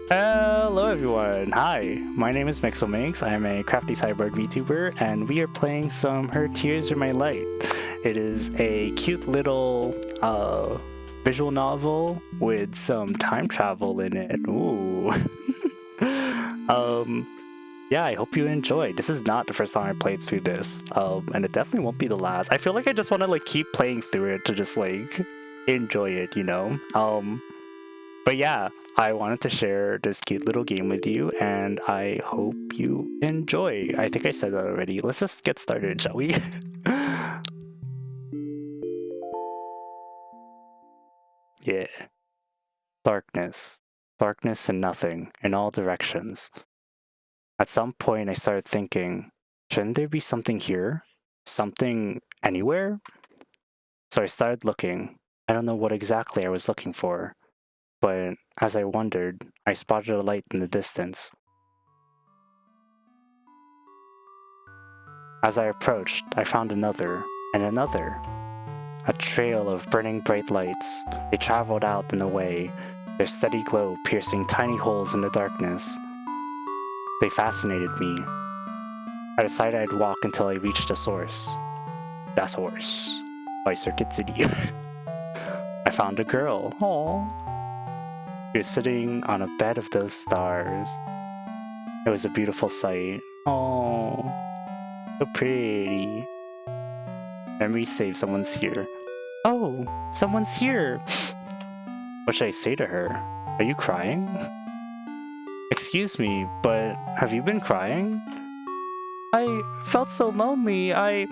Hello everyone! Hi, my name is Myxl. I am a crafty cyborg VTuber, and we are playing some Her Tears Are My Light. It is a cute little visual novel with some time travel in it. Ooh. Yeah, I hope you enjoy. This is not the first time I played through this, and it definitely won't be the last. I feel like I just want to like keep playing through it to just like enjoy it, you know? But yeah, I wanted to share this cute little game with you, and I hope you enjoy. I think I said that already. Let's just get started, shall we? Yeah. Darkness. Darkness and nothing, in all directions. At some point, I started thinking, shouldn't there be something here? Something anywhere? So I started looking. I don't know what exactly I was looking for. But as I wondered, I spotted a light in the distance. As I approached, I found another, and another. A trail of burning bright lights. They traveled out and away, their steady glow piercing tiny holes in the darkness. They fascinated me. I decided I'd walk until I reached the source. The source. By Circuit City. I found a girl. Aww. She was sitting on a bed of those stars. It was a beautiful sight. Oh, so pretty. Memory save, someone's here. Oh, someone's here. What should I say to her? Are you crying? Excuse me, but have you been crying? I felt so lonely. I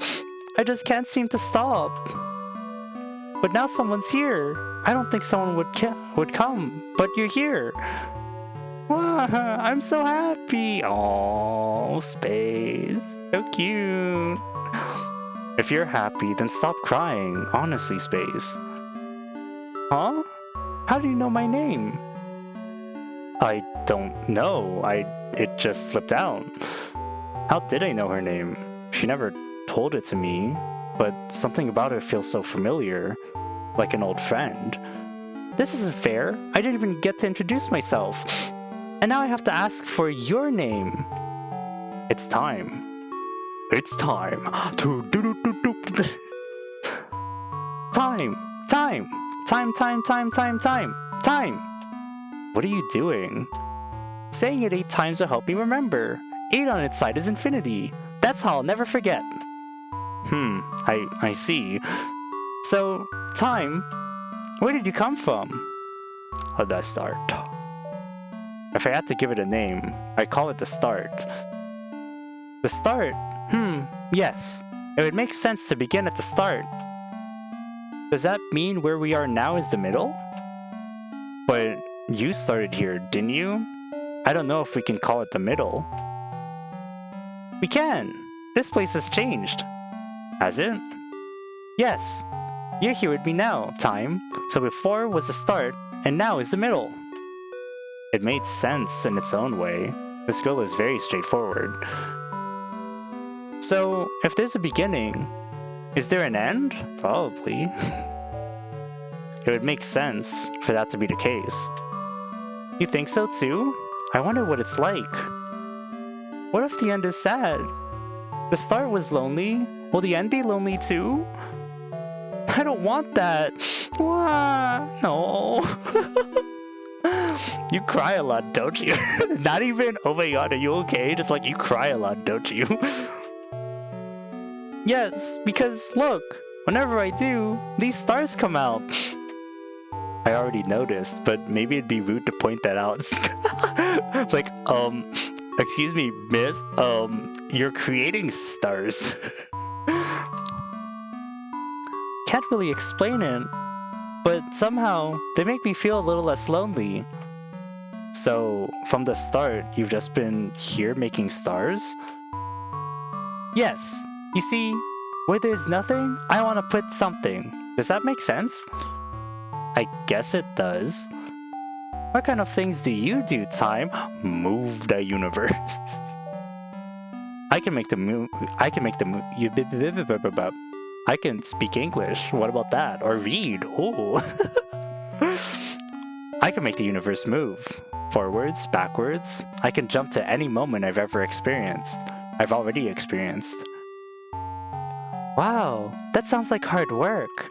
just can't seem to stop. But now someone's here. I don't think someone would come, but you're here. Wow, I'm so happy. Oh, space. So cute. If you're happy, then stop crying. Honestly, Space. Huh? How do you know my name? I don't know. It just slipped out. How did I know her name? She never told it to me, but something about it feels so familiar. Like an old friend. This isn't fair. I didn't even get to introduce myself. And now I have to ask for your name. It's time. It's time. Time. Time. Time, time, time, time, time. Time. What are you doing? Saying it 8 times will help me remember. 8 on its side is infinity. That's how I'll never forget. I see. So, time, where did you come from? How did I start? If I had to give it a name, I'd call it the start. The start? Yes. It would make sense to begin at the start. Does that mean where we are now is the middle? But you started here, didn't you? I don't know if we can call it the middle. We can! This place has changed. Has it? Yes. You're here with me now, Time. So before was the start, and now is the middle. It made sense in its own way. This girl is very straightforward. So, if there's a beginning, is there an end? Probably. It would make sense for that to be the case. You think so too? I wonder what it's like. What if the end is sad? The start was lonely. Will the end be lonely too? I don't want that. No. You cry a lot, don't you? Not even, oh my god, are you okay? Just like you cry a lot, don't you? Yes, because look, whenever I do, these stars come out. I already noticed, but maybe it'd be rude to point that out. It's like, excuse me, miss, you're creating stars. Can't really explain it, but somehow they make me feel a little less lonely. So, from the start, you've just been here making stars? Yes. You see, where there's nothing, I want to put something. Does that make sense? I guess it does. What kind of things do you do, Time? Move the universe. I can make the move. I can speak English. What about that? Or read. Oh. I can make the universe move. forwards, backwards. I can jump to any moment I've already experienced. Wow, that sounds like hard work.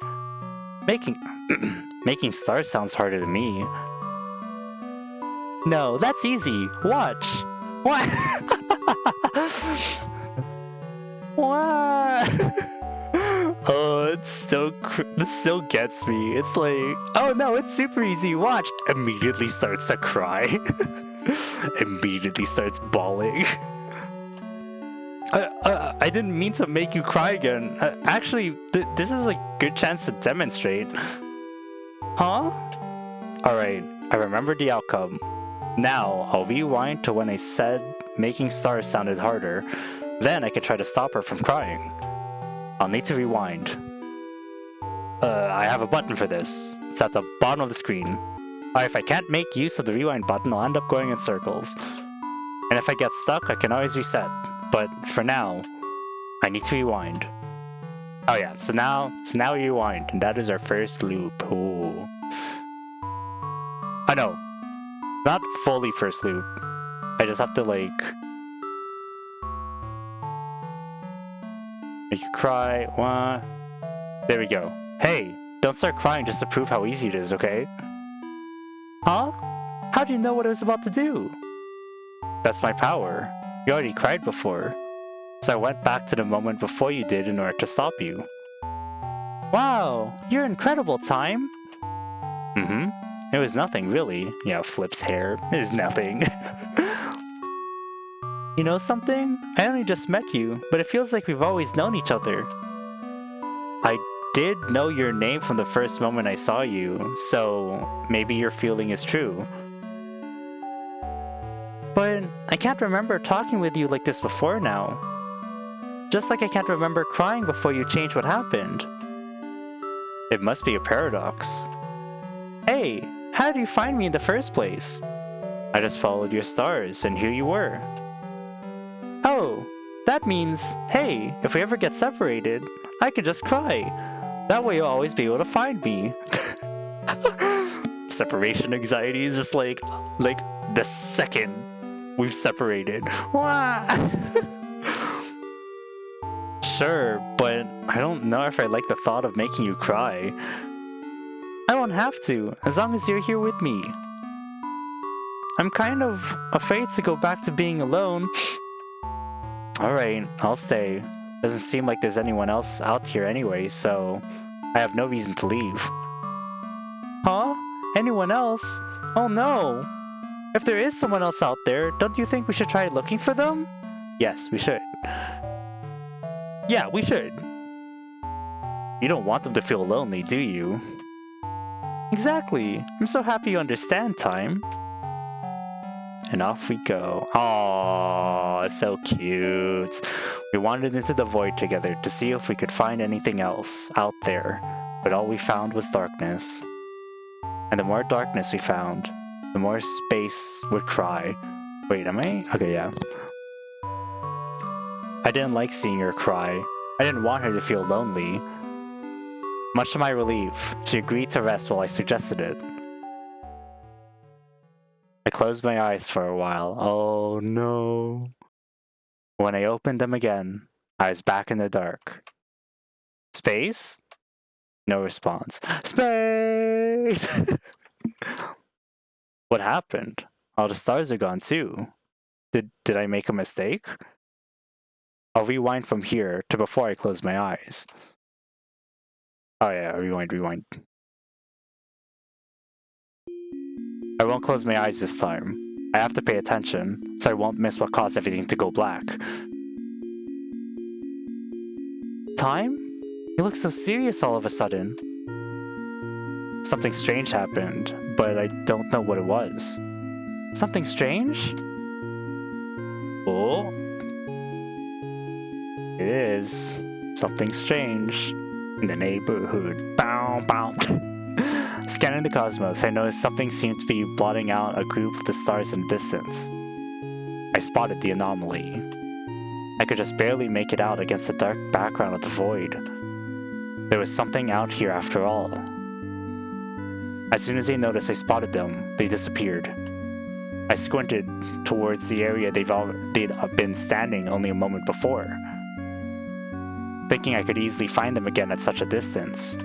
Making stars sounds harder to me. No, that's easy. Watch. What? What? Oh, it still gets me. It's like, oh no, it's super easy. Watch. Immediately starts to cry. Immediately starts bawling. I didn't mean to make you cry again. Actually, this is a good chance to demonstrate. Huh? Alright, I remembered the outcome. Now, I'll rewind to when I said making stars sounded harder. Then I can try to stop her from crying. I'll need to rewind. I have a button for this. It's at the bottom of the screen. If I can't make use of the rewind button, I'll end up going in circles. And if I get stuck, I can always reset. But for now, I need to rewind. Oh yeah, so now we rewind, and that is our first loop. Ooh. I know. Not fully first loop. I just have to like make you cry. What? There we go. Hey, don't start crying just to prove how easy it is, okay? Huh? How do you know what I was about to do? That's my power. You already cried before. So I went back to the moment before you did in order to stop you. Wow, you're incredible, Time. Mm-hmm. It was nothing, really. Yeah, Flip's hair is nothing. You know something? I only just met you, but it feels like we've always known each other. I did know your name from the first moment I saw you, so maybe your feeling is true. But I can't remember talking with you like this before now. Just like I can't remember crying before you changed what happened. It must be a paradox. Hey, how did you find me in the first place? I just followed your stars, and here you were. Oh, that means, hey, if we ever get separated, I can just cry. That way you'll always be able to find me. Separation anxiety is just like the second we've separated. Sure, but I don't know if I like the thought of making you cry. I won't have to, as long as you're here with me. I'm kind of afraid to go back to being alone. Alright, I'll stay. Doesn't seem like there's anyone else out here anyway, so I have no reason to leave. Huh? Anyone else? Oh no! If there is someone else out there, don't you think we should try looking for them? Yes, we should. Yeah, we should. You don't want them to feel lonely, do you? Exactly. I'm so happy you understand, Time. And off we go. Aww, so cute. We wandered into the void together to see if we could find anything else out there, but all we found was darkness. And the more darkness we found, the more space would cry. Wait, am I? Okay, yeah. I didn't like seeing her cry. I didn't want her to feel lonely. Much to my relief, she agreed to rest while I suggested it. I closed my eyes for a while. Oh no. When I opened them again, I was back in the dark. Space? No response. Space! What happened? All the stars are gone too. Did I make a mistake? I'll rewind from here to before I close my eyes. Oh yeah, rewind. I won't close my eyes this time. I have to pay attention, so I won't miss what caused everything to go black. Time? You look so serious all of a sudden. Something strange happened, but I don't know what it was. Something strange? Oh. It is something strange in the neighborhood. Bow, bow. Scanning the cosmos, I noticed something seemed to be blotting out a group of the stars in the distance. I spotted the anomaly. I could just barely make it out against the dark background of the void. There was something out here after all. As soon as they noticed I spotted them, they disappeared. I squinted towards the area they'd been standing only a moment before, thinking I could easily find them again at such a distance.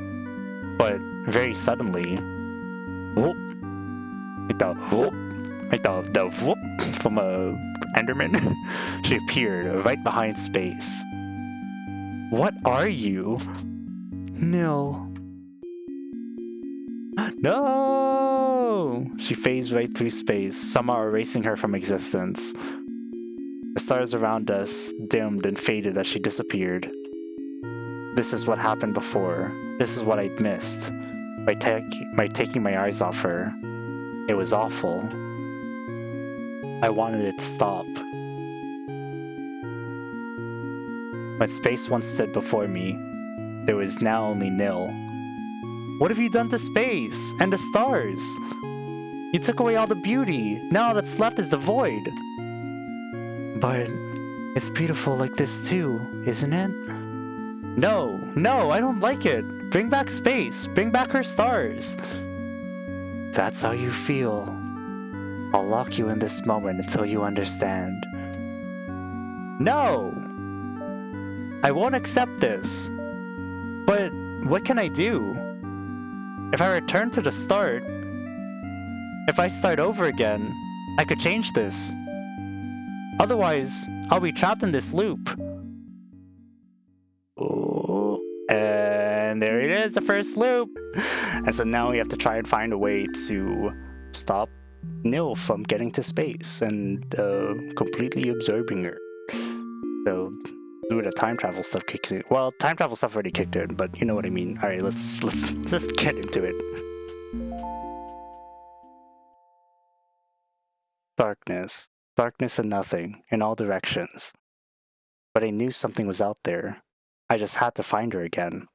But very suddenly, whoop, like the whoop from a Enderman, she appeared right behind Space. What are you? Nil. No! She phased right through Space, somehow erasing her from existence. The stars around us dimmed and faded as she disappeared. This is what happened before. This is what I'd missed. By taking my eyes off her. It was awful. I wanted it to stop. When Space once stood before me, there was now only Nil. What have you done to Space and the stars? You took away all the beauty. Now all that's left is the void. But it's beautiful like this too, isn't it? No, I don't like it. Bring back Space. Bring back her stars. That's how you feel. I'll lock you in this moment until you understand. No! I won't accept this. But what can I do? If I return to the start, if I start over again, I could change this. Otherwise, I'll be trapped in this loop. Oh, and there it is, the first loop. And so now we have to try and find a way to stop Nil from getting to Space and completely absorbing her. So, do the time travel stuff kicks in. Well, time travel stuff already kicked in, but you know what I mean. All right, let's just get into it. Darkness and nothing in all directions. But I knew something was out there. I just had to find her again.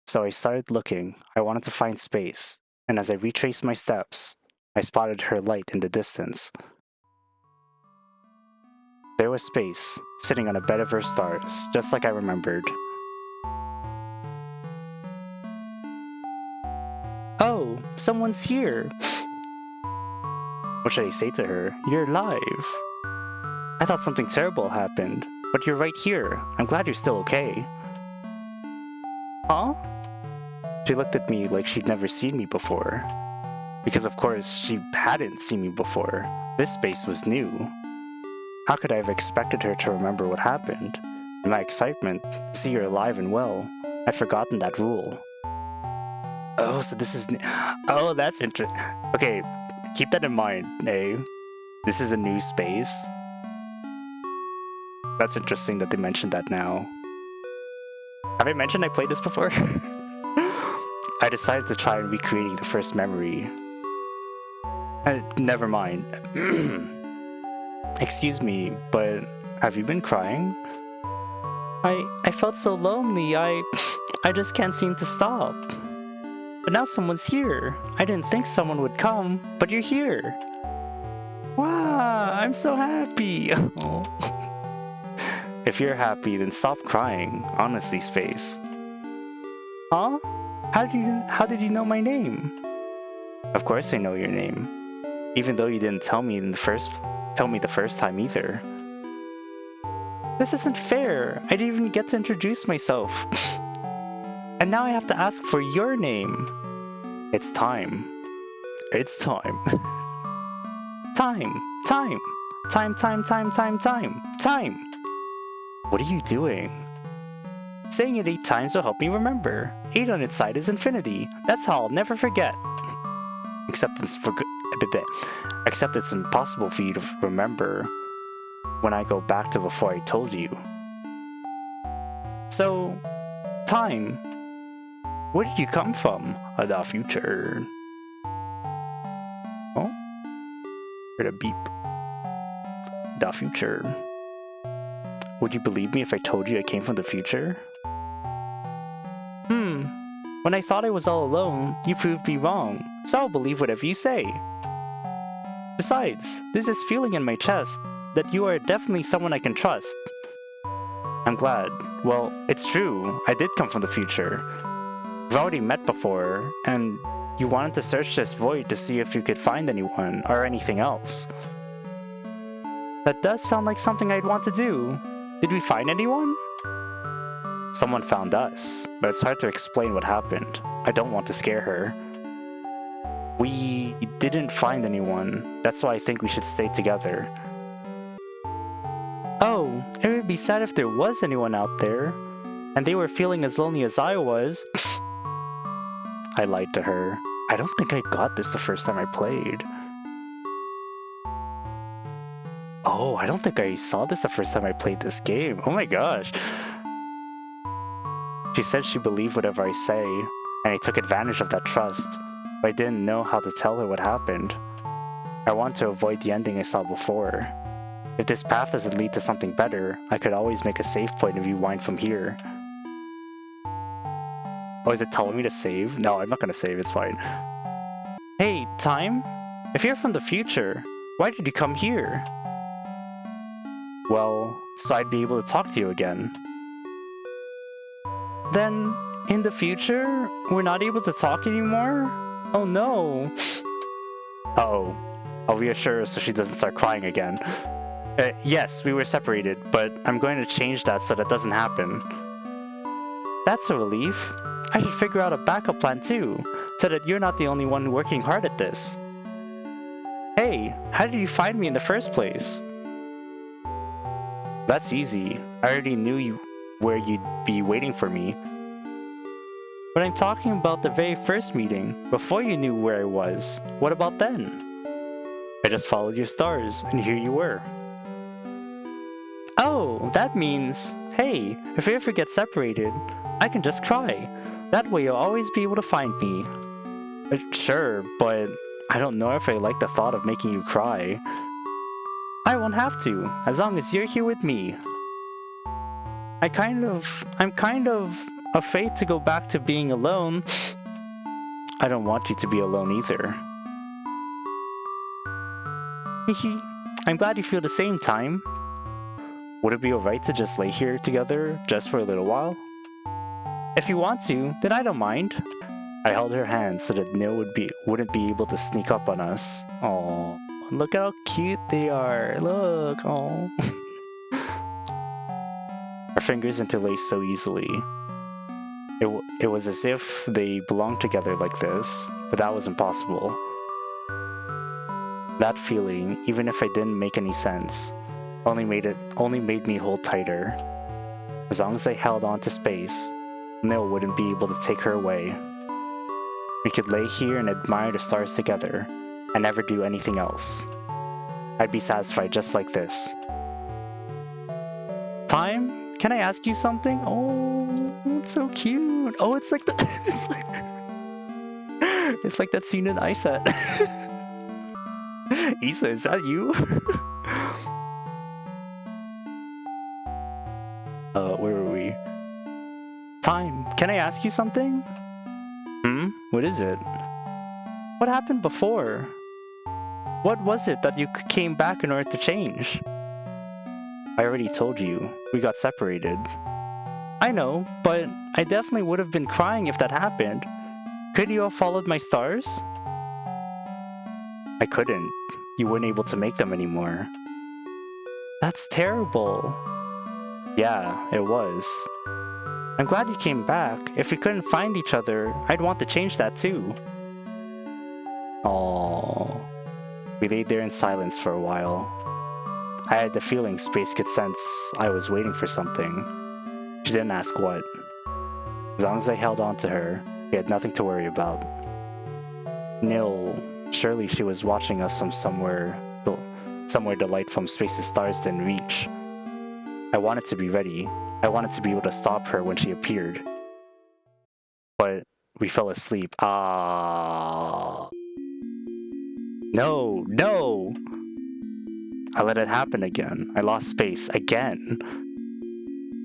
So I started looking. I wanted to find Space, and as I retraced my steps, I spotted her light in the distance. There was Space, sitting on a bed of her stars, just like I remembered. Oh, someone's here! What should I say to her? You're alive! I thought something terrible happened, but you're right here. I'm glad you're still okay. Huh? She looked at me like she'd never seen me before. Because of course, she hadn't seen me before. This Space was new. How could I have expected her to remember what happened? In my excitement to see her alive and well, I'd forgotten that rule. Oh, so this is... Oh, that's interesting. Okay, keep that in mind, eh? This is a new Space. That's interesting that they mentioned that now. Have I mentioned I played this before? I decided to try and recreating the first memory. Never mind. Excuse me, but have you been crying? I felt so lonely, I just can't seem to stop. But now someone's here. I didn't think someone would come, but you're here. Wow, I'm so happy. If you're happy, then stop crying. Honestly, Space. Huh? How did you know my name? Of course I know your name. Even though you didn't tell me the first time either. This isn't fair. I didn't even get to introduce myself. And now I have to ask for your name. It's time. It's time. Time. What are you doing? Saying it 8 times will help me remember. 8 on its side is infinity. That's how I'll never forget. Except it's impossible for you to remember when I go back to before I told you. So, time. Where did you come from? The future. Oh? Heard a beep. The future. Would you believe me if I told you I came from the future? When I thought I was all alone, you proved me wrong, so I'll believe whatever you say. Besides, there's this feeling in my chest that you are definitely someone I can trust. I'm glad. Well, it's true, I did come from the future. We've already met before, and you wanted to search this void to see if you could find anyone or anything else. That does sound like something I'd want to do. Did we find anyone? Someone found us, but it's hard to explain what happened. I don't want to scare her. We didn't find anyone. That's why I think we should stay together. Oh, it would be sad if there was anyone out there, and they were feeling as lonely as I was. I lied to her. I don't think I got this the first time I played. Oh, I don't think I saw this the first time I played this game. Oh my gosh. She said she believed whatever I say, and I took advantage of that trust, but I didn't know how to tell her what happened. I want to avoid the ending I saw before. If this path doesn't lead to something better, I could always make a save point and rewind from here. Oh, is it telling me to save? No, I'm not gonna save, it's fine. Hey, time? If you're from the future, why did you come here? Well, so I'd be able to talk to you again. Then, in the future, we're not able to talk anymore? Oh no. Uh-oh. I'll reassure her so she doesn't start crying again. Yes, we were separated, but I'm going to change that so that doesn't happen. That's a relief. I should figure out a backup plan too, so that you're not the only one working hard at this. Hey, how did you find me in the first place? That's easy. I already knew where you'd be waiting for me. But I'm talking about the very first meeting, before you knew where I was. What about then? I just followed your stars, and here you were. Oh, that means, hey, if we ever get separated, I can just cry. That way you'll always be able to find me. Sure, but I don't know if I like the thought of making you cry. I won't have to, as long as you're here with me. I'm kind of afraid to go back to being alone. I don't want you to be alone either. I'm glad you feel the same, Time. Would it be alright to just lay here together, just for a little while? If you want to, then I don't mind. I held her hand so that Nil wouldn't be able to sneak up on us. Aww, look how cute they are. Look, aww. Our fingers interlaced so easily. It was as if they belonged together like this, but that was impossible. That feeling, even if I didn't make any sense, only made me hold tighter. As long as I held on to space, Nil wouldn't be able to take her away. We could lay here and admire the stars together, and never do anything else. I'd be satisfied just like this. Time? Can I ask you something? Oh, it's so cute. Oh, it's like the it's like that scene in Isa. Isa, is that you? Where were we? Time, can I ask you something? What is it? What happened before? What was it that you came back in order to change? I already told you, we got separated. I know, but I definitely would have been crying if that happened. Could you have followed my stars? I couldn't. You weren't able to make them anymore. That's terrible. Yeah, it was. I'm glad you came back. If we couldn't find each other, I'd want to change that too. Aww. We laid there in silence for a while. I had the feeling space could sense I was waiting for something. She didn't ask what. As long as I held on to her, we had nothing to worry about. Nil, surely she was watching us from somewhere the light from space's stars didn't reach. I wanted to be ready. I wanted to be able to stop her when she appeared. But we fell asleep. Ah. No, no! I let it happen again. I lost space again.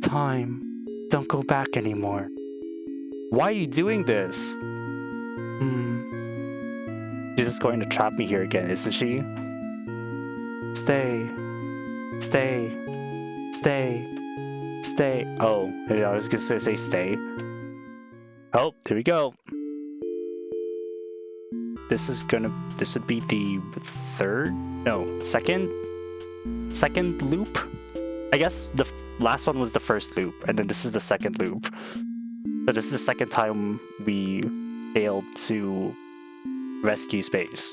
Time, don't go back anymore. Why are you doing this? She's just going to trap me here again, isn't she? Stay. Stay. Stay. Stay. Oh, I was gonna say stay. Oh, there we go. this would be the second loop. I guess the last one was the first loop, and then this is the second loop. So this is the second time we failed to rescue Space.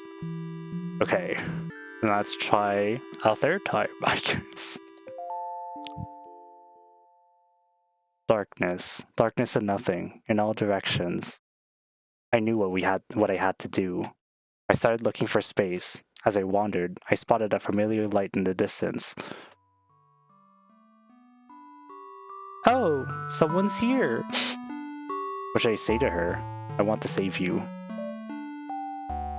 Okay, let's try a third time, I guess. Darkness and nothing in all directions. I knew what I had to do. I started looking for Space. As I wandered, I spotted a familiar light in the distance. Oh, someone's here! What should I say to her? I want to save you.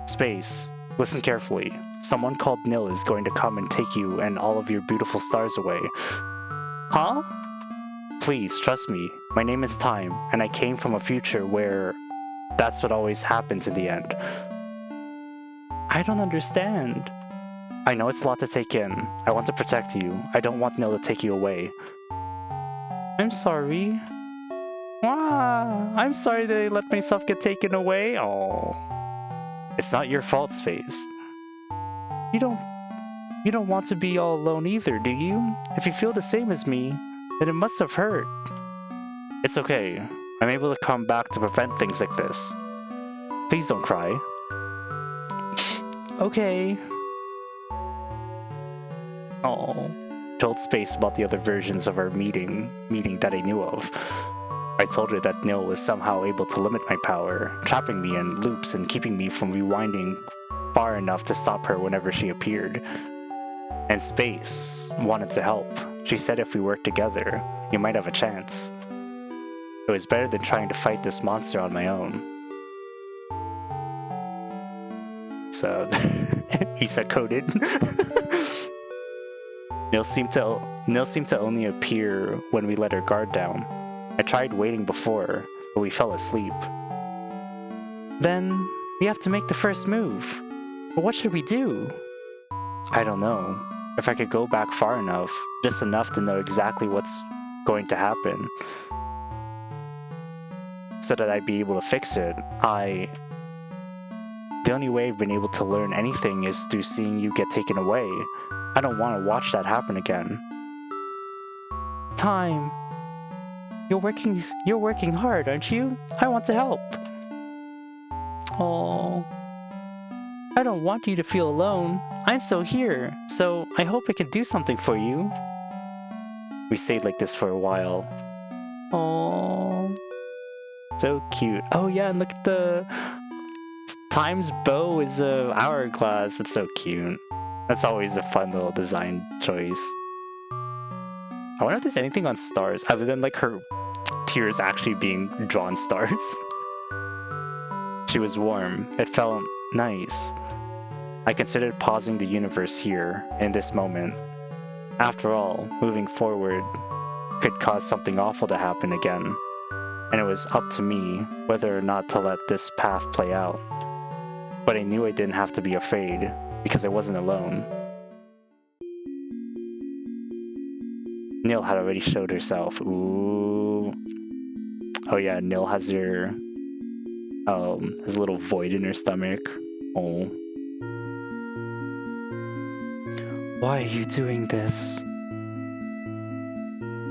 Space, listen carefully. Someone called Nil is going to come and take you and all of your beautiful stars away. Huh? Please, trust me. My name is Time, and I came from a future where that's what always happens in the end. I don't understand. I know it's a lot to take in. I want to protect you. I don't want Nil to take you away. I'm sorry. I'm sorry that I let myself get taken away. Oh, it's not your fault, Space. You don't want to be all alone either, do you? If you feel the same as me, then it must have hurt. It's okay. I'm able to come back to prevent things like this. Please don't cry. Okay. Oh, told Space about the other versions of our meeting that I knew of. I told her that Nil was somehow able to limit my power, trapping me in loops and keeping me from rewinding far enough to stop her whenever she appeared. And Space wanted to help. She said if we worked together, you might have a chance. It was better than trying to fight this monster on my own. So, Isa coded. Nil seemed to only appear when we let her guard down. I tried waiting before, but we fell asleep. Then, we have to make the first move. But what should we do? I don't know. If I could go back far enough, just enough to know exactly what's going to happen, so that I'd be able to fix it, the only way I've been able to learn anything is through seeing you get taken away. I don't want to watch that happen again. Time. You're working hard, aren't you? I want to help. Oh, I don't want you to feel alone. I'm still here, so I hope I can do something for you. We stayed like this for a while. Oh, so cute. Oh yeah, and look at the Time's bow is a hourglass. That's so cute. That's always a fun little design choice. I wonder if there's anything on stars other than like her tears actually being drawn stars. She was warm. It felt nice. I considered pausing the universe here, in this moment. After all, moving forward could cause something awful to happen again, and it was up to me whether or not to let this path play out. But I knew I didn't have to be afraid, because I wasn't alone. Nil had already showed herself. Ooh. Oh yeah, Nil has has a little void in her stomach. Oh. Why are you doing this?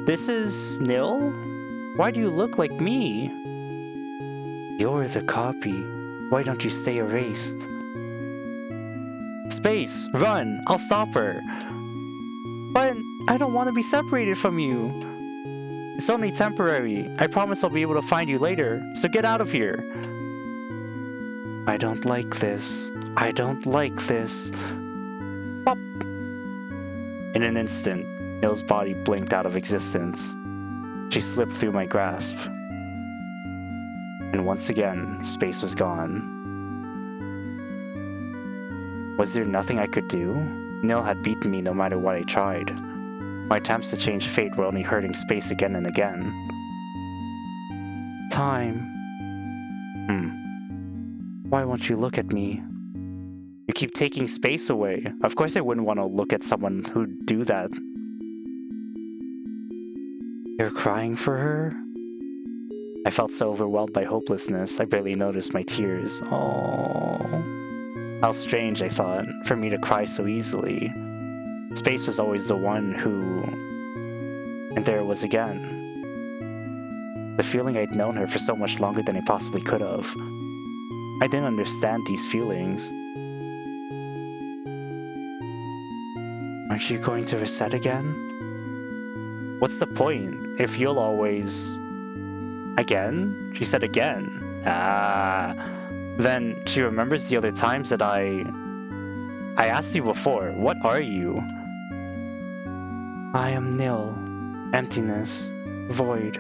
This is Nil? Why do you look like me? You're the copy. Why don't you stay erased? Space, run! I'll stop her! But I don't want to be separated from you. It's only temporary. I promise I'll be able to find you later, so get out of here. I don't like this. I don't like this. Pop! In an instant, Nil's body blinked out of existence. She slipped through my grasp. And once again, Space was gone. Was there nothing I could do? Nil had beaten me no matter what I tried. My attempts to change fate were only hurting Space again and again. Time. Why won't you look at me? You keep taking Space away. Of course I wouldn't want to look at someone who'd do that. You're crying for her? I felt so overwhelmed by hopelessness, I barely noticed my tears. Oh, how strange, I thought, for me to cry so easily. Space was always the one who... And there it was again. The feeling I'd known her for so much longer than I possibly could have. I didn't understand these feelings. Aren't you going to reset again? What's the point if you'll always... Again? She said again. Then she remembers the other times that I asked you before, what are you? I am nil, emptiness, void,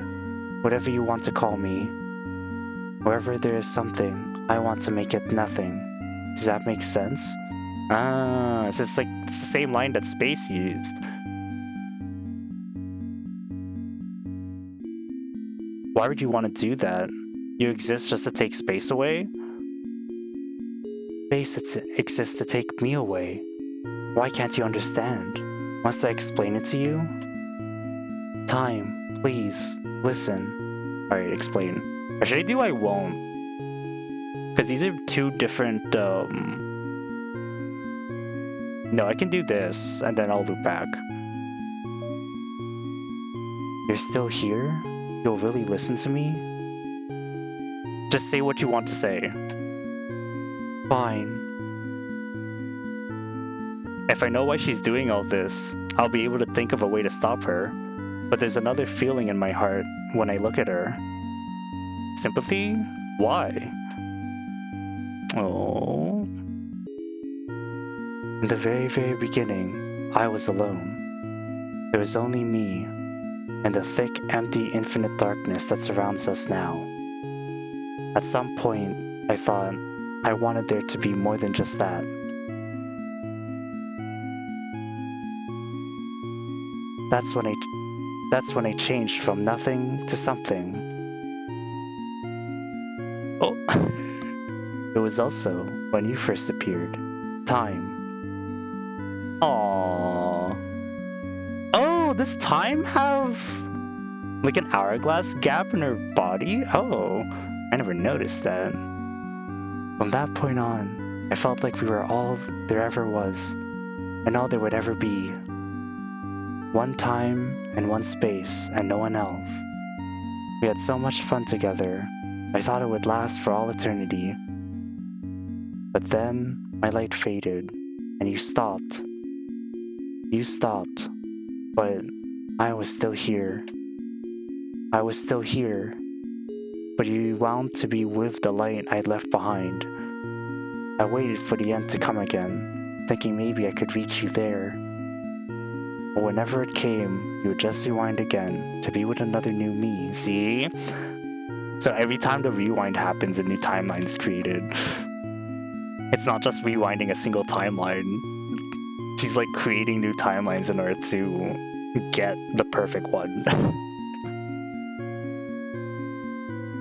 whatever you want to call me. Wherever there is something, I want to make it nothing. Does that make sense? So it's the same line that Space used. Why would you want to do that? You exist just to take space away? Space exists to take me away. Why can't you understand? Must I explain it to you? Time, please, listen. Alright, explain. Or should I do I won't? Because these are two different, No, I can do this, and then I'll loop back. You're still here? You'll really listen to me? Just say what you want to say. Fine. If I know why she's doing all this, I'll be able to think of a way to stop her. But there's another feeling in my heart when I look at her. Sympathy? Why? Oh. In the very, very beginning, I was alone. There was only me, and the thick, empty, infinite darkness that surrounds us now. At some point, I thought I wanted there to be more than just that. That's when I changed from nothing to something. Oh, it was also when you first appeared. Time. Aww. Oh, does time have like an hourglass gap in her body? Oh, I never noticed that. From that point on, I felt like we were all there ever was, and all there would ever be. One time and one space and no one else. We had so much fun together, I thought it would last for all eternity. But then, my light faded, and you stopped. You stopped, but I was still here. I was still here, but you wound to be with the light I'd left behind. I waited for the end to come again, thinking maybe I could reach you there. But whenever it came, you would just rewind again to be with another new me, see? So every time the rewind happens, a new timeline is created. It's not just rewinding a single timeline. She's like creating new timelines in order to get the perfect one.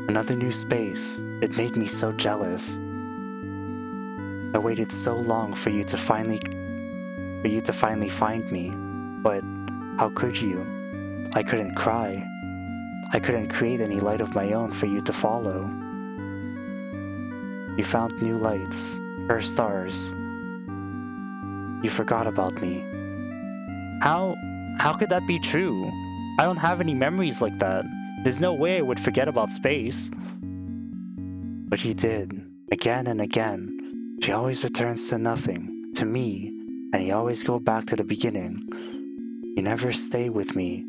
Another new space. It made me so jealous. I waited so long for you to finally find me. But how could you? I couldn't cry. I couldn't create any light of my own for you to follow. You found new lights, her stars. You forgot about me. How could that be true? I don't have any memories like that. There's no way I would forget about space. But you did, again and again. She always returns to nothing, to me, and you always go back to the beginning. You never stay with me.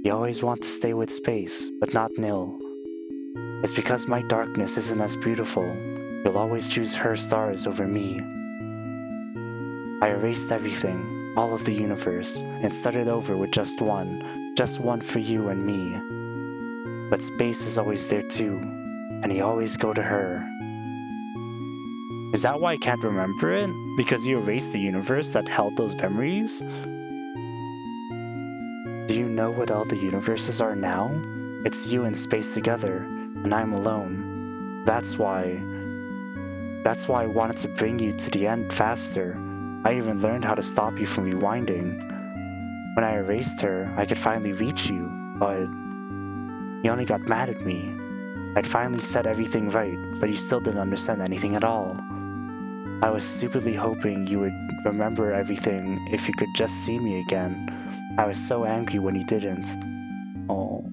You always want to stay with space, but not nil. It's because my darkness isn't as beautiful. You'll always choose her stars over me. I erased everything, all of the universe, and started over with just one for you and me. But space is always there too, and you always go to her. Is that why I can't remember it? Because you erased the universe that held those memories? Do you know what all the universes are now? It's you and space together, and I'm alone. That's why I wanted to bring you to the end faster. I even learned how to stop you from rewinding. When I erased her, I could finally reach you, but you only got mad at me. I'd finally said everything right, but you still didn't understand anything at all. I was stupidly hoping you would remember everything if you could just see me again. I was so angry when you didn't. Oh,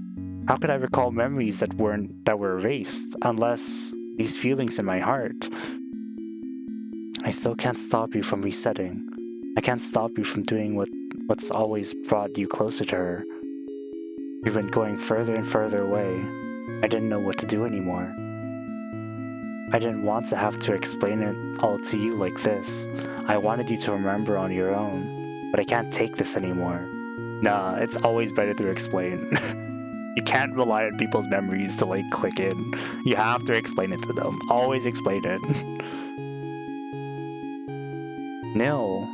how could I recall memories that were erased, unless these feelings in my heart? I still can't stop you from resetting. I can't stop you from doing what's always brought you closer to her. You've been going further and further away. I didn't know what to do anymore. I didn't want to have to explain it all to you like this. I wanted you to remember on your own, but I can't take this anymore. Nah, it's always better to explain. You can't rely on people's memories to like click in. You have to explain it to them. Always explain it. Nil.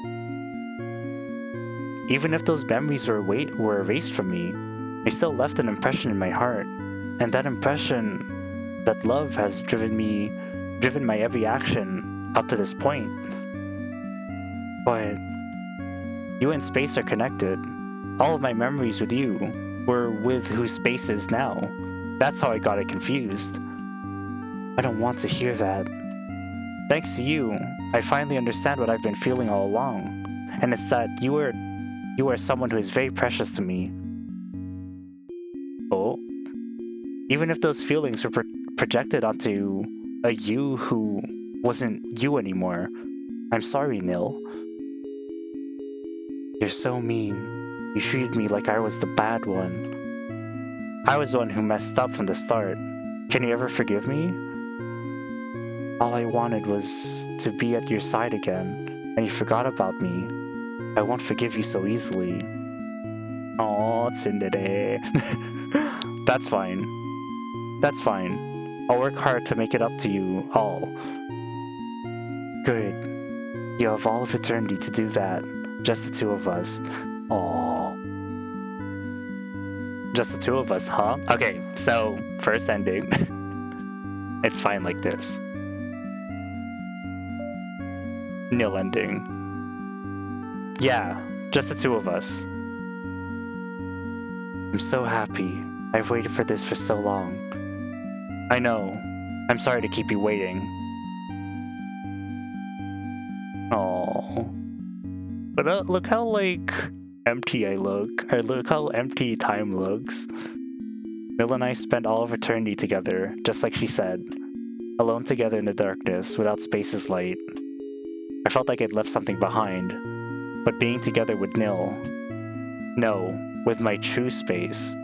Even if those memories were erased from me, they still left an impression in my heart. And that impression, that love has driven my every action up to this point. But you and space are connected. All of my memories with you were with who space is now. That's how I got it confused. I don't want to hear that. Thanks to you, I finally understand what I've been feeling all along. And it's that you are someone who is very precious to me. Oh. Even if those feelings were projected onto a you who wasn't you anymore. I'm sorry, Nil. You're so mean. You treated me like I was the bad one. I was the one who messed up from the start. Can you ever forgive me? All I wanted was to be at your side again, and you forgot about me. I won't forgive you so easily. Aww, tsundere. That's fine. That's fine. I'll work hard to make it up to you all. Good. You have all of eternity to do that. Just the two of us. Aww. Just the two of us, huh? Okay, so first ending. It's fine like this. Nil ending. Yeah, just the two of us. I'm so happy. I've waited for this for so long. I know. I'm sorry to keep you waiting. Oh. But look how, like, empty I look. Or look how empty time looks. Myxl and I spent all of eternity together, just like she said. Alone together in the darkness, without space's light. I felt like I'd left something behind. But being together with Nil... No, with my true space.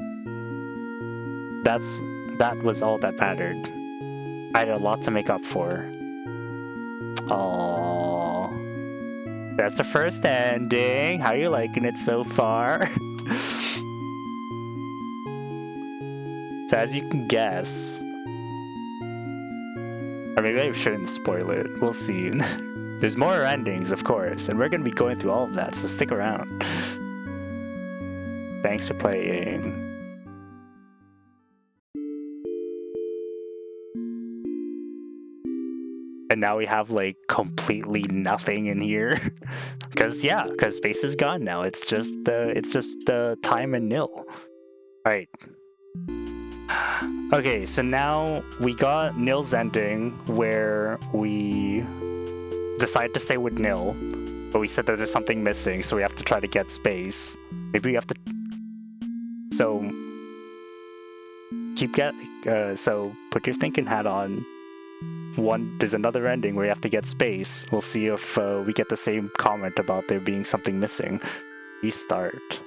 That was all that mattered. I had a lot to make up for. Aww. That's the first ending. How are you liking it so far? So as you can guess... Or maybe I shouldn't spoil it. We'll see. There's more endings, of course, and we're going to be going through all of that, so stick around. Thanks for playing. And now we have, like, completely nothing in here. Because space is gone now. It's just the time and Nil. Alright. Okay, so now we got Nil's ending, where we decide to stay with Nil, but we said that there's something missing, so we have to try to get space. Maybe we have to... So... So, put your thinking hat on. There's another ending where you have to get space. We'll see if we get the same comment about there being something missing. Restart.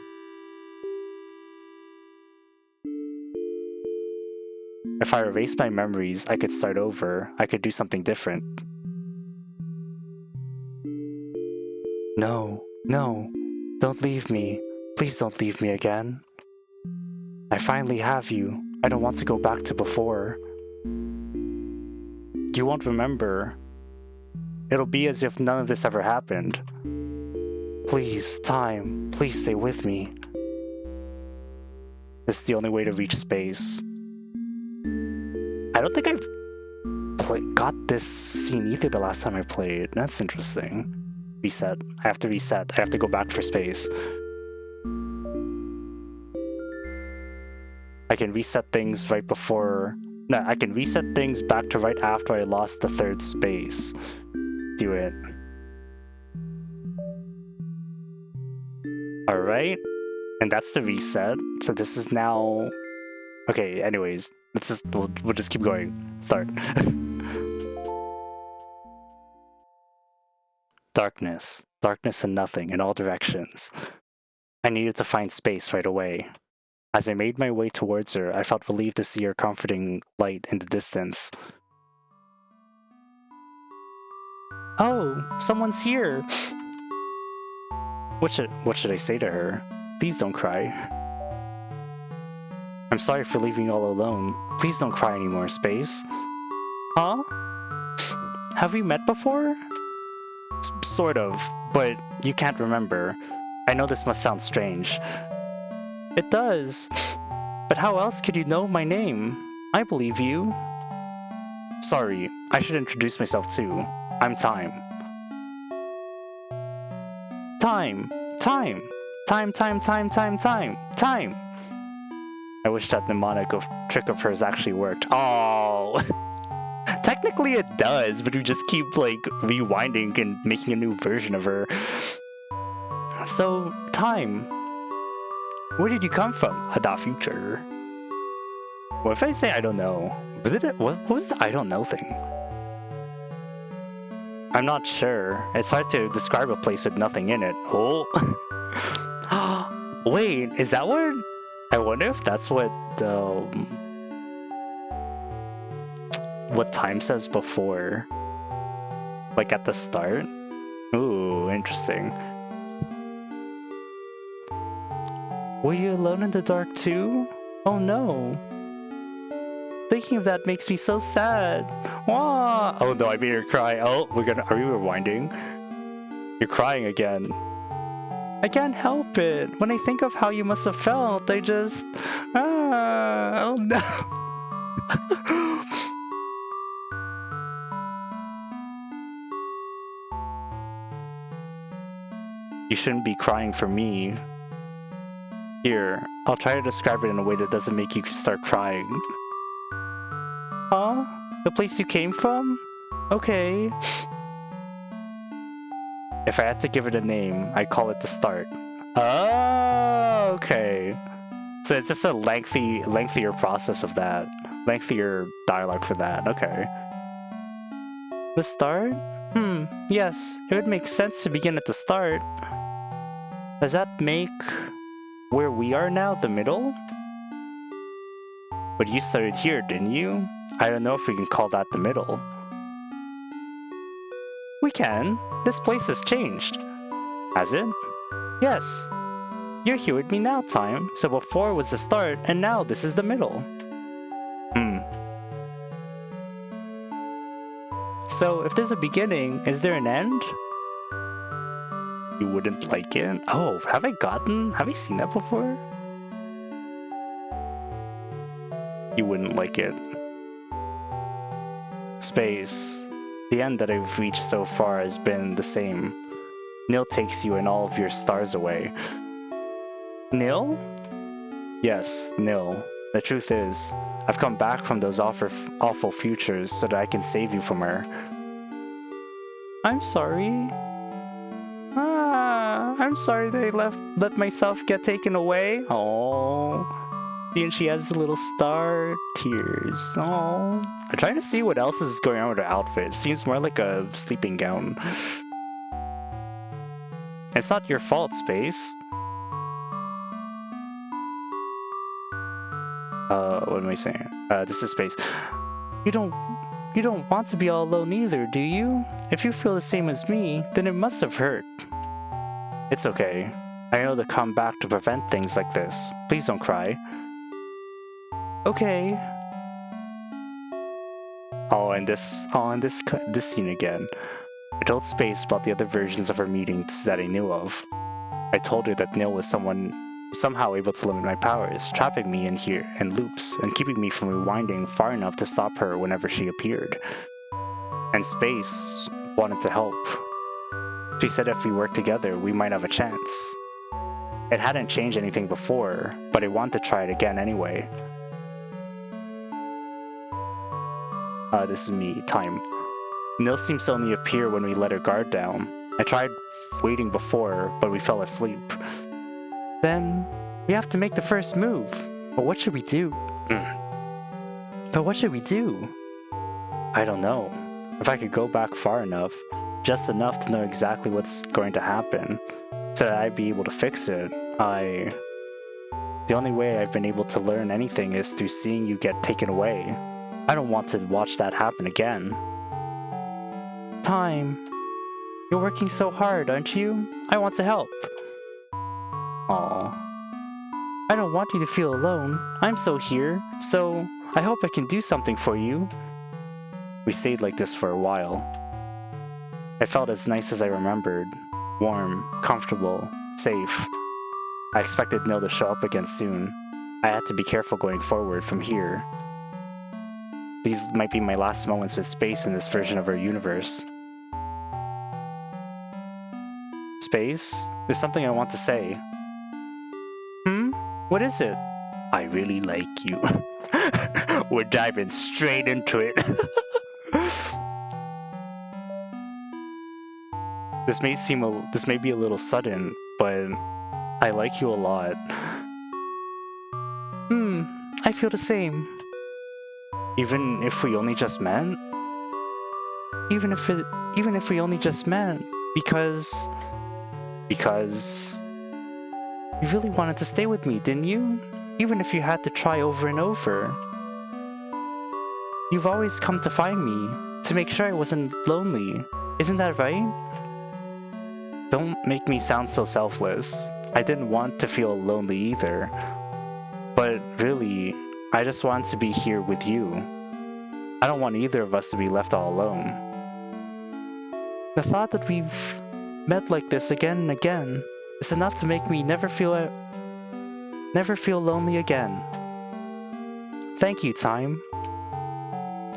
If I erase my memories, I could start over. I could do something different. No, don't leave me. Please don't leave me again. I finally have you. I don't want to go back to before. You won't remember. It'll be as if none of this ever happened. Please, time, please stay with me. It's the only way to reach space. I don't think I've got this scene either the last time I played. That's interesting. Reset. I have to reset. I have to go back for space. I can reset things right before No, I can reset things back to right after I lost the third space. Do it. Alright. And that's the reset. So this is now... Okay, anyways. We'll just keep going. Start. Darkness. Darkness and nothing in all directions. I needed to find space right away. As I made my way towards her, I felt relieved to see her comforting light in the distance. Oh, someone's here! What should I say to her? Please don't cry. I'm sorry for leaving you all alone. Please don't cry anymore, Space. Huh? Have we met before? Sort of, but you can't remember. I know this must sound strange. It does. But how else could you know my name? I believe you. Sorry, I should introduce myself too. I'm Time. Time! Time! Time, time, time, time, time, time! I wish that mnemonic trick of hers actually worked. Oh! Technically it does, but we just keep, like, rewinding and making a new version of her. So, Time. Where did you come from? The future. What if I say I don't know? What was the I don't know thing? I'm not sure. It's hard to describe a place with nothing in it. Oh. Wait, is that what? I wonder if that's what Time says before. Like at the start? Ooh, interesting. Were you alone in the dark too? Oh no. Thinking of that makes me so sad. Wah! Oh no, I made her cry. Oh, are we rewinding? You're crying again. I can't help it. When I think of how you must have felt, I just... oh no. You shouldn't be crying for me. Here, I'll try to describe it in a way that doesn't make you start crying. Huh? The place you came from? Okay. If I had to give it a name, I'd call it The Start. Oh, okay. So it's just a lengthier process of that. Lengthier dialogue for that. Okay. The Start? Yes. It would make sense to begin at the start. Does that make where we are now the middle? But you started here, didn't you? I don't know if we can call that the middle. We can. This place has changed. Has it? Yes. You're here with me now, Time. So before was the start, and now this is the middle. So if there's a beginning, is there an end? You wouldn't like it? Oh, have I seen that before? You wouldn't like it. Space. The end that I've reached so far has been the same. Nil takes you and all of your stars away. Nil? Yes, Nil. The truth is, I've come back from those awful futures so that I can save you from her. I'm sorry. I'm sorry that I let myself get taken away. Oh. And she has the little star tears. Oh. I'm trying to see what else is going on with her outfit. It seems more like a sleeping gown. It's not your fault, Space. What am I saying? This is Space. You don't want to be all alone either, do you? If you feel the same as me, then it must have hurt. It's okay. I know to come back to prevent things like this. Please don't cry. Okay. This scene again. I told Space about the other versions of her meetings that I knew of. I told her that Nil was somehow able to limit my powers, trapping me in here in loops and keeping me from rewinding far enough to stop her whenever she appeared. And Space wanted to help. She said if we worked together, we might have a chance. It hadn't changed anything before, but I wanted to try it again anyway. This is me, Time. Nil seems to only appear when we let her guard down. I tried waiting before, but we fell asleep. Then, we have to make the first move. But what should we do? But what should we do? I don't know. If I could go back far enough, just enough to know exactly what's going to happen, so that I'd be able to fix it, The only way I've been able to learn anything is through seeing you get taken away. I don't want to watch that happen again. Time. You're working so hard, aren't you? I want to help. Aww. I don't want you to feel alone. I'm so here, so I hope I can do something for you. We stayed like this for a while. It felt as nice as I remembered. Warm, comfortable, safe. I expected Nil to show up again soon. I had to be careful going forward from here. These might be my last moments with space in this version of our universe. Space? There's something I want to say. What is it? I really like you. We're diving straight into it. This may be a little sudden, but I like you a lot. I feel the same. Even if we only just met? Even if we only just met, because you really wanted to stay with me, didn't you? Even if you had to try over and over. You've always come to find me, to make sure I wasn't lonely. Isn't that right? Don't make me sound so selfless. I didn't want to feel lonely either. But really, I just want to be here with you. I don't want either of us to be left all alone. The thought that we've met like this again and again is enough to make me never feel lonely again. Thank you, Time.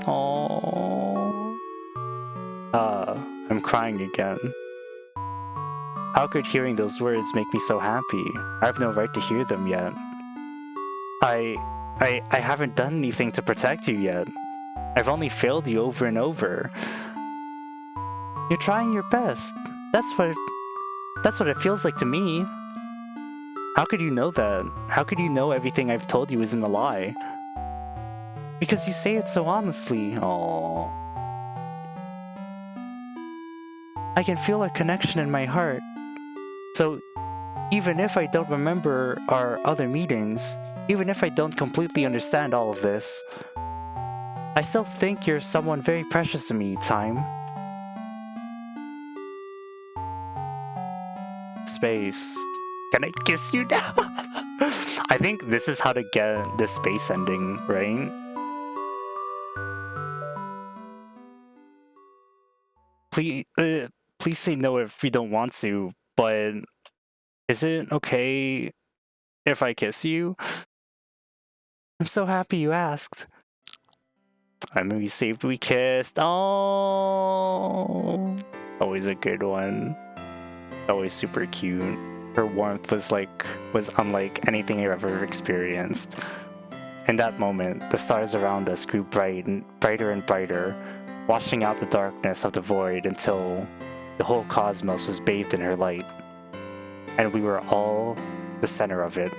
Aww. I'm crying again. How could hearing those words make me so happy? I have no right to hear them yet. I haven't done anything to protect you yet. I've only failed you over and over. You're trying your best. That's what it feels like to me. How could you know that? How could you know everything I've told you isn't a lie? Because you say it so honestly. Aww. I can feel our connection in my heart. So, even if I don't remember our other meetings, even if I don't completely understand all of this, I still think you're someone very precious to me, Time. Space. Can I kiss you now? I think this is how to get the space ending, right? Please say no if you don't want to, but is it okay if I kiss you? I'm so happy you asked. I mean, we saved, we kissed. Oh, always a good one. Always super cute. Her warmth was unlike anything I've ever experienced. In that moment, the stars around us grew brighter and brighter, washing out the darkness of the void until the whole cosmos was bathed in her light. And we were all the center of it.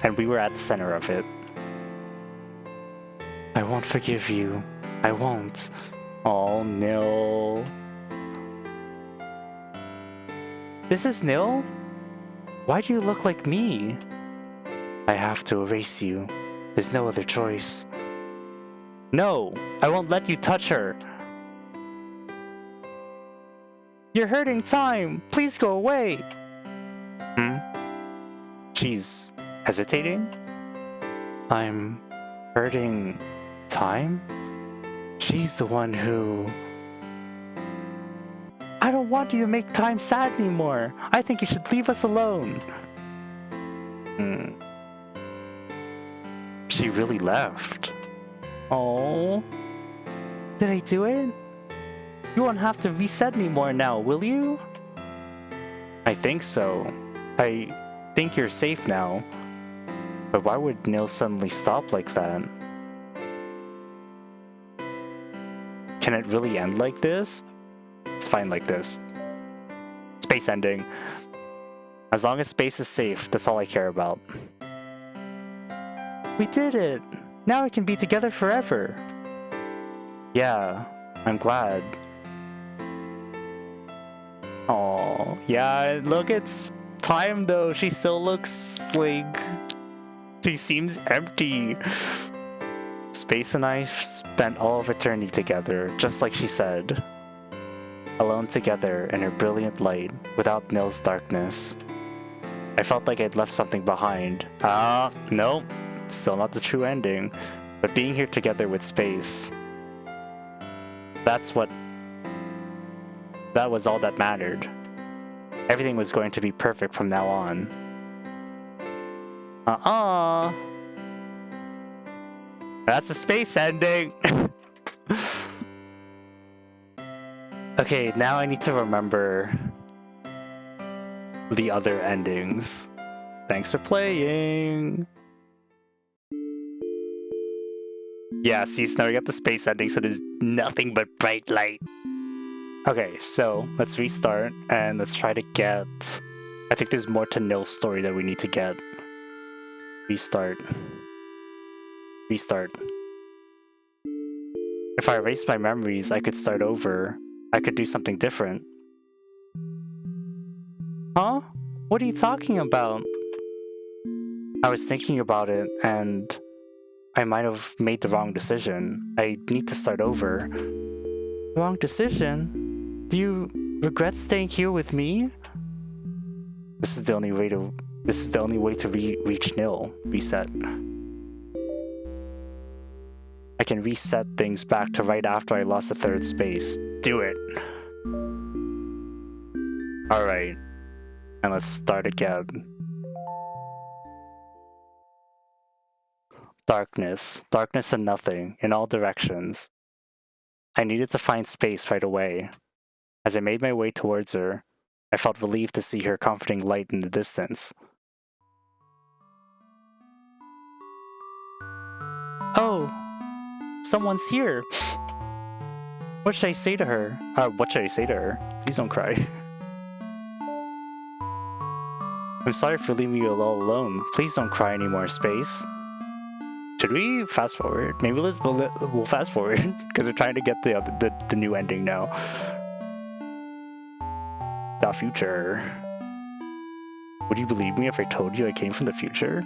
And we were at the center of it. I won't forgive you. I won't. Oh, Nil. This is Nil? Why do you look like me? I have to erase you. There's no other choice. No! I won't let you touch her! You're hurting Time! Please go away! She's hesitating? I'm hurting Time? She's the one who... I don't want you to make Time sad anymore. I think you should leave us alone. She really left. Oh. Did I do it? You won't have to reset anymore now, will you? I think so. I think you're safe now. But why would Nil suddenly stop like that? Can it really end like this? It's fine like this. Space ending. As long as space is safe, that's all I care about. We did it! Now we can be together forever! Yeah, I'm glad. Oh, yeah, look, it's time though. She still looks like... she seems empty. Space and I spent all of eternity together, just like she said. Alone together in her brilliant light, without Nil's darkness. I felt like I'd left something behind. No, still not the true ending. But being here together with space. That was all that mattered. Everything was going to be perfect from now on. That's a space ending! Okay, now I need to remember the other endings. Thanks for playing! Yeah, see, so now we got the space ending, so there's nothing but bright light. Okay, so let's restart and let's try to get... I think there's more to Nil's story that we need to get. Restart. Restart. If I erase my memories, I could start over. I could do something different. Huh? What are you talking about? I was thinking about it, and I might have made the wrong decision. I need to start over. Wrong decision? Do you regret staying here with me? This is the only way to reach Nil. Reset. I can reset things back to right after I lost the third space. Do it! Alright. And let's start again. Darkness. Darkness and nothing, in all directions. I needed to find space right away. As I made my way towards her, I felt relieved to see her comforting light in the distance. Oh! Someone's here! What should I say to her? What should I say to her? Please don't cry. I'm sorry for leaving you all alone. Please don't cry anymore, Space. Should we fast forward? Maybe we'll fast forward because we're trying to get the new ending now. The future. Would you believe me if I told you I came from the future?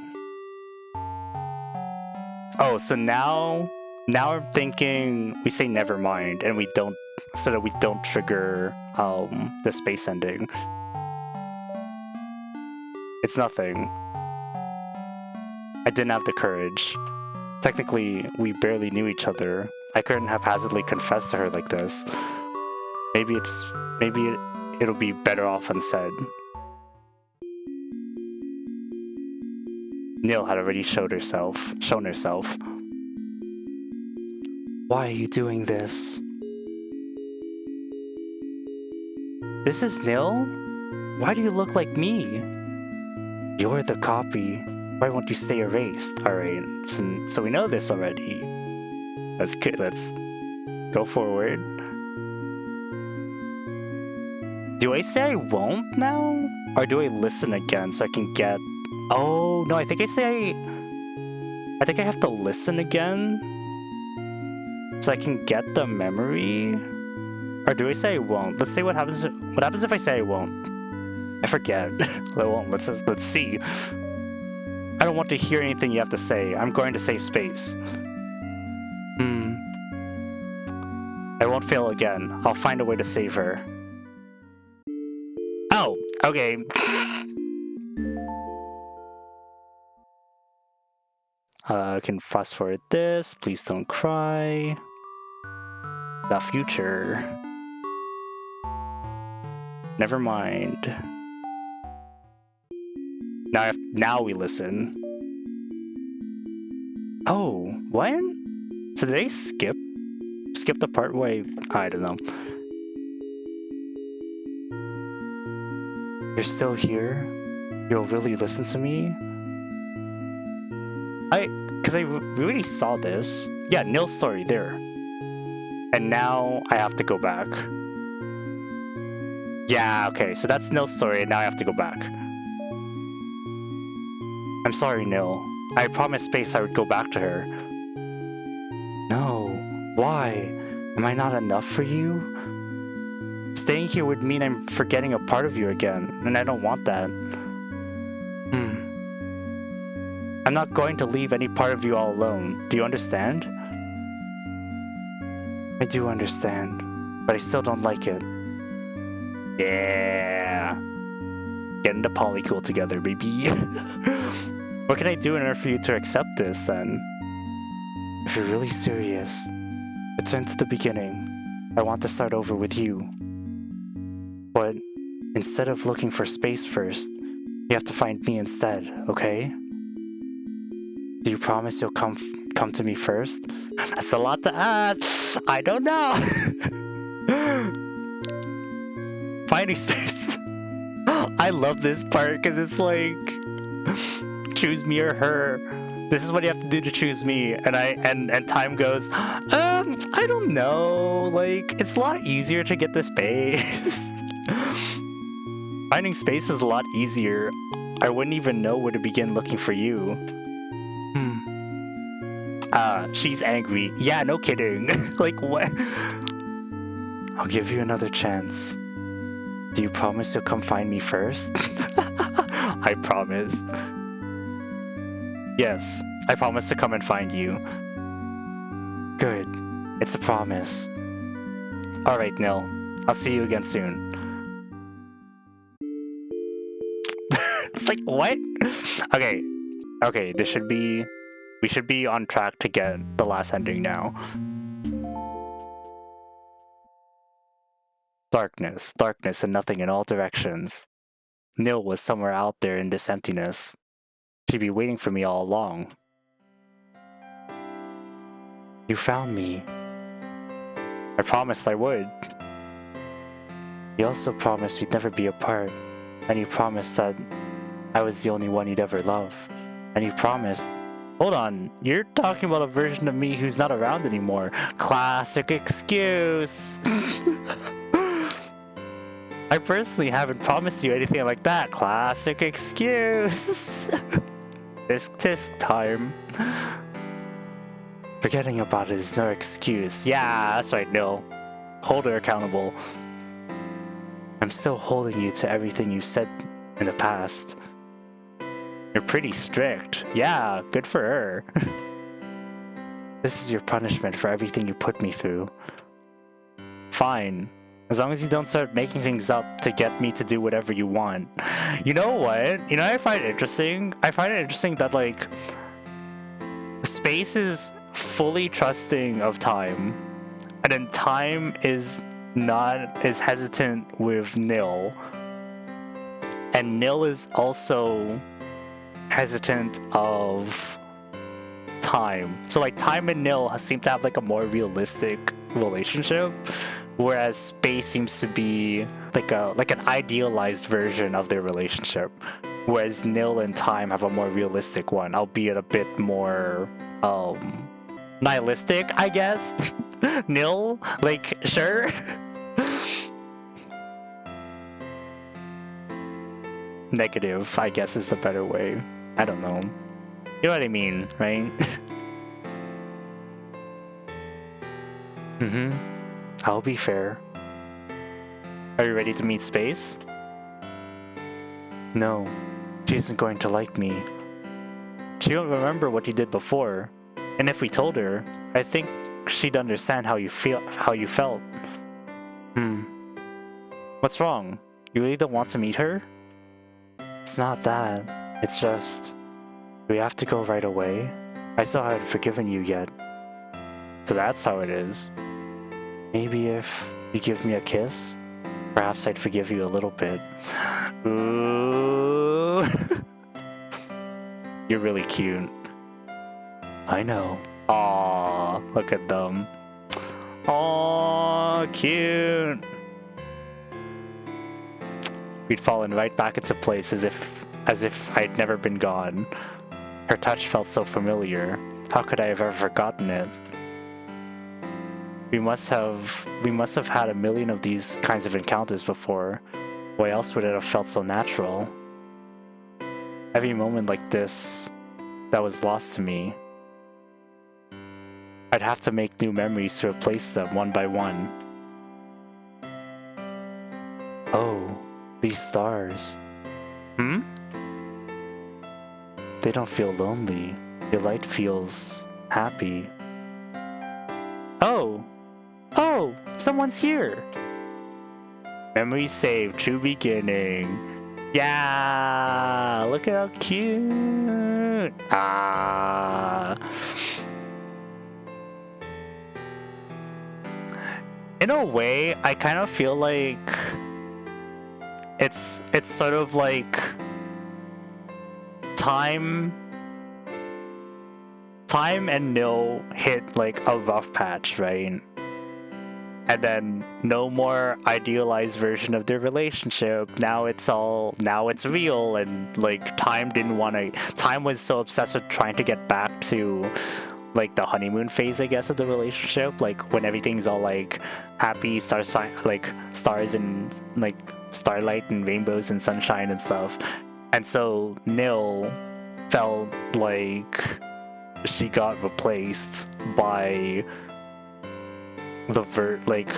Oh, so now I'm thinking we say never mind and we don't, so that we don't trigger the space ending. It's nothing. I didn't have the courage. Technically, we barely knew each other. I couldn't haphazardly confess to her like this. Maybe it'll be better off unsaid. Nil had already shown herself. Why are you doing this? This is Nil? Why do you look like me? You're the copy. Why won't you stay erased? Alright, so we know this already. That's good, let's go forward. Do I say I won't now? Or do I listen again so I can get... Oh, no, I think I have to listen again so I can get the memory? Or do I say I won't? Let's say what happens if I say I won't? I forget. I won't. Let's see. I don't want to hear anything you have to say. I'm going to save space. I won't fail again. I'll find a way to save her. Oh, okay. I can fast forward this. Please don't cry. The future. Never mind. Now we listen. Oh, when? So did they skip the part where I don't know. You're still here? You'll really listen to me? Because I really saw this. Yeah, Nil's story there. And now I have to go back. Yeah, okay, so that's Nil's story, and now I have to go back. I'm sorry, Nil. I promised Space I would go back to her. No. Why? Am I not enough for you? Staying here would mean I'm forgetting a part of you again, and I don't want that. I'm not going to leave any part of you all alone. Do you understand? I do understand, but I still don't like it. Yeah. Getting the polycool together, baby. What can I do in order for you to accept this, then? If you're really serious, return to the beginning. I want to start over with you. But instead of looking for Space first, you have to find me instead, okay? Do you promise you'll come to me first? That's a lot to ask. I don't know. Finding Space. I love this part because it's like, choose me or her. This is what you have to do to choose me. And time goes, I don't know. Like, it's a lot easier to get the Space. Finding Space is a lot easier. I wouldn't even know where to begin looking for you. She's angry. Yeah, no kidding. Like, what? I'll give you another chance. Do you promise you'll come find me first? I promise. Yes, I promise to come and find you. Good. It's a promise. Alright, Nil. I'll see you again soon. It's like, what? Okay. Okay, this should be... We should be on track to get the last ending now. Darkness, darkness and nothing in all directions. Nil was somewhere out there in this emptiness. She'd be waiting for me all along. You found me. I promised I would. You also promised we'd never be apart. And you promised that I was the only one you'd ever love. And you promised... Hold on, you're talking about a version of me who's not around anymore. Classic excuse. I personally haven't promised you anything like that. Classic excuse. Tisk time. Forgetting about it is no excuse. Yeah, that's right, Nil. Hold her accountable. I'm still holding you to everything you said in the past. You're pretty strict. Yeah, good for her. This is your punishment for everything you put me through. Fine. As long as you don't start making things up to get me to do whatever you want. You know what? You know what I find interesting? I find it interesting that, like, Space is fully trusting of Time. And then Time is hesitant with Nil. And Nil is also hesitant of Time. So like Time and Nil seem to have like a more realistic relationship, whereas Space seems to be like an idealized version of their relationship, whereas Nil and Time have a more realistic one, albeit a bit more nihilistic, I guess. Nil, like, sure. Negative, I guess, is the better way. I don't know. You know what I mean, right? I'll be fair. Are you ready to meet Space? No, she isn't going to like me. She don't remember what you did before. And if we told her, I think she'd understand how you felt. What's wrong? You really don't want to meet her? It's not that. It's just... Do we have to go right away? I still haven't forgiven you yet. So that's how it is. Maybe if you give me a kiss, perhaps I'd forgive you a little bit. Ooh. You're really cute. I know. Aww, look at them. Aww, cute. We'd fallen right back into place as if I'd never been gone. Her touch felt so familiar. How could I have ever forgotten it? We must have had a million of these kinds of encounters before. Why else would it have felt so natural? Every moment like this that was lost to me, I'd have to make new memories to replace them one by one. Oh, these stars. Hmm? They don't feel lonely. Your light feels happy. Oh! Oh! Someone's here! Memory saved, true beginning. Yeah! Look at how cute! Ah! In a way, I kind of feel like it's sort of like time and Nil hit like a rough patch, right? And then no more idealized version of their relationship. Now it's real, and like Time was so obsessed with trying to get back to like the honeymoon phase, I guess, of the relationship, like when everything's all like happy, stars and like starlight and rainbows and sunshine and stuff. And so Nil felt like she got replaced by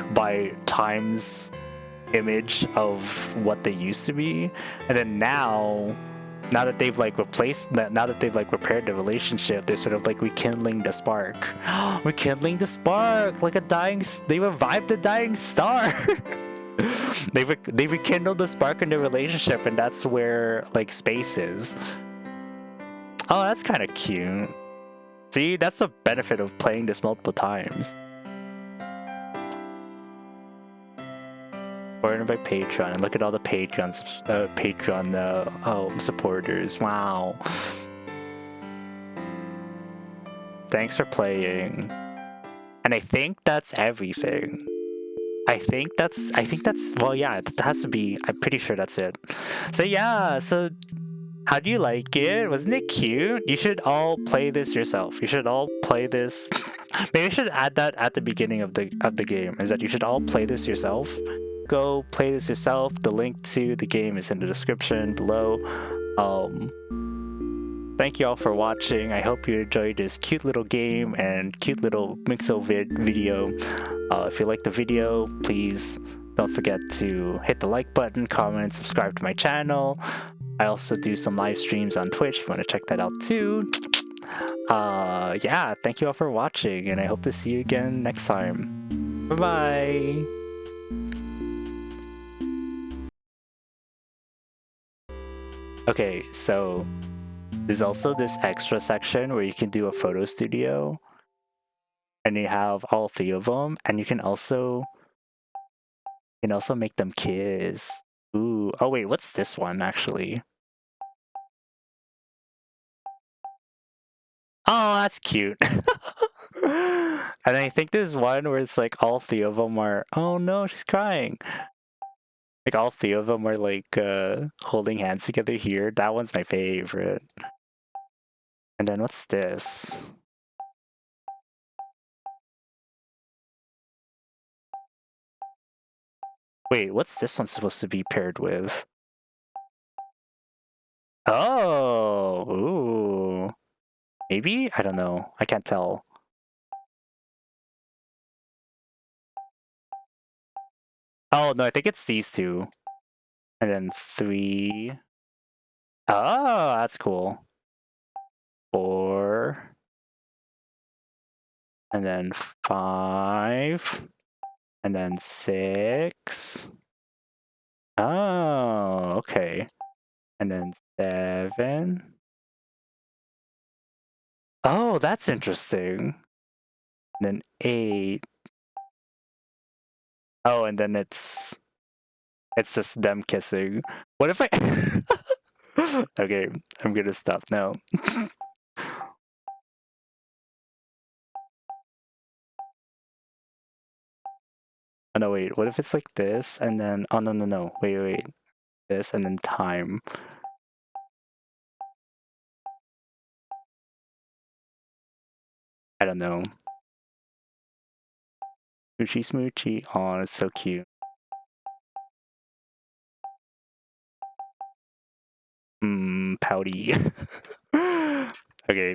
by Time's image of what they used to be. And then now that they've like repaired the relationship, they're sort of like rekindling the spark. Rekindling the spark, like they revived the dying star. They rekindled the spark in the relationship, and that's where like space is. Oh, that's kind of cute. See, that's a benefit of playing this multiple times. Supported by Patreon, and look at all the Patreon supporters. Wow. Thanks for playing. And I think that's everything. I think that's well, yeah, it has to be. I'm pretty sure that's it. So yeah, so how do you like it? Wasn't it cute? You should all play this yourself. You should all play this. Maybe I should add that at the beginning of the game, is that you should all play this yourself. Go play this yourself. The link to the game is in the description below. Thank you all for watching. I hope you enjoyed this cute little game and cute little Myxl video. If you liked the video, please don't forget to hit the like button, comment, subscribe to my channel. I also do some live streams on Twitch if you want to check that out too. Yeah, thank you all for watching, and I hope to see you again next time. Bye-bye! Okay, so there's also this extra section where you can do a photo studio, and you have all 3 of them, and you can also make them kiss. Ooh, oh wait, what's this one actually? Oh, that's cute. And I think there's one where it's like all 3 of them are, oh no, she's crying. Like all 3 of them are like holding hands together here. That one's my favorite. And then what's this? Wait, what's this one supposed to be paired with? Oh, ooh. Maybe? I don't know. I can't tell. Oh, no, I think it's these 2. And then 3. Oh, that's cool. 4. And then 5. And then 6. Oh, okay. And then 7. Oh, that's interesting. And then 8. Oh, and then it's just them kissing. What if I... Okay, I'm gonna stop now. Oh no, wait, what if it's like this, and then... Oh, no. Wait. This, and then time. I don't know. Smoochy smoochy. Oh, it's so cute. Pouty. Okay.